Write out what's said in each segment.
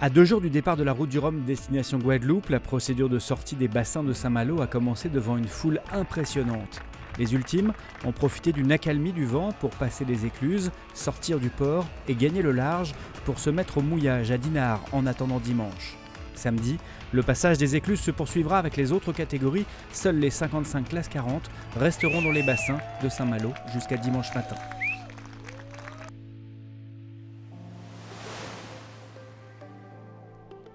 À 2 jours du départ de la route du Rhum destination Guadeloupe, la procédure de sortie des bassins de Saint-Malo a commencé devant une foule impressionnante. Les ultimes ont profité d'une accalmie du vent pour passer les écluses, sortir du port et gagner le large pour se mettre au mouillage à Dinard en attendant dimanche. Samedi, le passage des écluses se poursuivra avec les autres catégories. Seuls les 55 classes 40 resteront dans les bassins de Saint-Malo jusqu'à dimanche matin.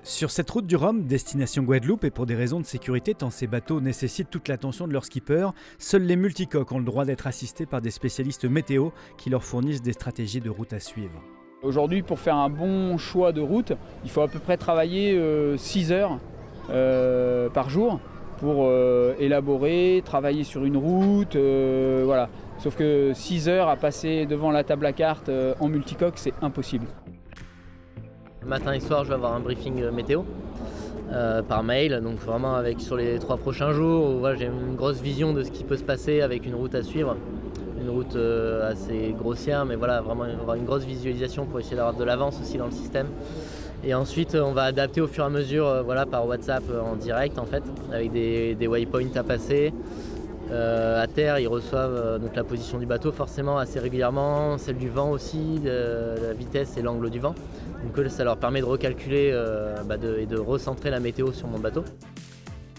Sur cette route du Rhum, destination Guadeloupe, et pour des raisons de sécurité tant ces bateaux nécessitent toute l'attention de leurs skippers, seuls les multicoques ont le droit d'être assistés par des spécialistes météo qui leur fournissent des stratégies de route à suivre. Aujourd'hui, pour faire un bon choix de route, il faut à peu près travailler 6 heures par jour pour élaborer, travailler sur une route, voilà. Sauf que 6 heures à passer devant la table à cartes en multicoque, c'est impossible. Matin et soir, je vais avoir un briefing météo par mail, donc vraiment sur les 3 prochains jours, où j'ai une grosse vision de ce qui peut se passer avec une route à suivre. Une route assez grossière, mais voilà, vraiment avoir une grosse visualisation pour essayer d'avoir de l'avance aussi dans le système. Et ensuite, on va adapter au fur et à mesure par WhatsApp en direct, en fait, avec des waypoints à passer. À terre, ils reçoivent donc la position du bateau forcément assez régulièrement, celle du vent aussi, la vitesse et l'angle du vent. Donc ça leur permet de recalculer et de recentrer la météo sur mon bateau.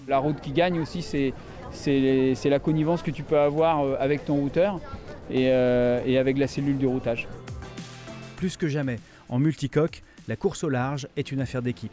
La route qui gagne aussi, c'est la connivence que tu peux avoir avec ton routeur et avec la cellule de routage. Plus que jamais, en multicoque, la course au large est une affaire d'équipe.